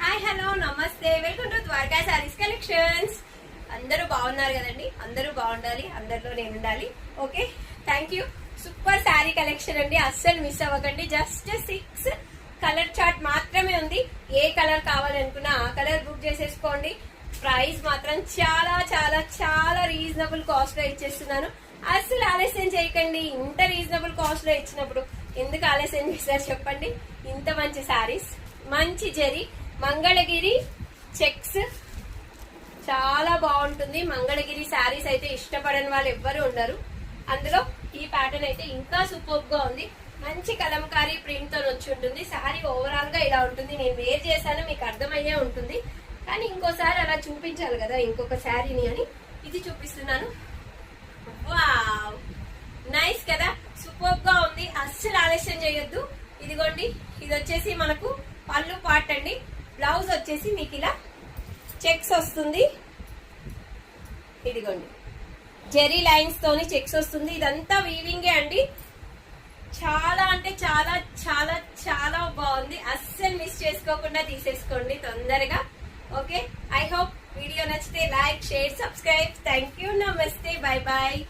Hi hello నమస్తే, welcome to Dwaraka Sarees collections. అందరూ బాగున్నారు కదండి? అందరూ బాగుండాలి, అందరిలో నేను ఉండాలి. Okay, thank you. Super saree collection అండి, అస్సలు మిస్ అవ్వకండి. జస్ట్ 6 కలర్ చార్ట్ మాత్రమే ఉంది. ఏ కలర్ కావాలనుకున్నా ఆ కలర్ బుక్ చేసేసుకోండి. ప్రైస్ మాత్రం చాలా చాలా చాలా రీజనబుల్ కాస్ట్ లో ఇచ్చేస్తున్నాను. అస్సలు ఆలస్యం చేయకండి. ఇంత రీజనబుల్ కాస్ట్ లో ఇచ్చినప్పుడు ఎందుకు ఆలస్యం చేశారు చెప్పండి? ఇంత మంచి శారీస్, మంచి జరీ, మంగళగిరి చెక్స్ చాలా బాగుంటుంది. మంగళగిరి శారీస్ అయితే ఇష్టపడని వాళ్ళు ఎవ్వరు ఉండరు. అందులో ఈ ప్యాటర్న్ అయితే ఇంకా సూపర్ గా ఉంది. మంచి కలంకారీ ప్రింట్ తో వచ్చి ఉంటుంది. శారీ ఓవరాల్ గా ఇలా ఉంటుంది. నేను వేర్ చేశాను, మీకు అర్థమయ్యే ఉంటుంది. కానీ ఇంకోసారి అలా చూపించాలి కదా ఇంకొక శారీని అని ఇది చూపిస్తున్నాను. వావ్, నైస్ కదా, సూపర్ గా ఉంది. అస్సలు ఆలస్యం చేయొద్దు. ఇదిగోండి, ఇది వచ్చేసి మనకు పళ్ళు పార్ట్ అండి. బ్లౌజ్ వచ్చేసి మీకు ఇలా చెక్స్ వస్తుంది. ఇదిగోండి, జెరీ లైన్స్ తోని చెక్స్ వస్తుంది. ఇదంతా వీవింగే అండి. చాలా అంటే చాలా చాలా చాలా బాగుంది. అస్సలు మిస్ చేసుకోకుండా తీసేసుకోండి తొందరగా. ఓకే, ఐ హోప్ వీడియో నచ్చితే like, share, subscribe. Thank you, నమస్తే, బై బాయ్.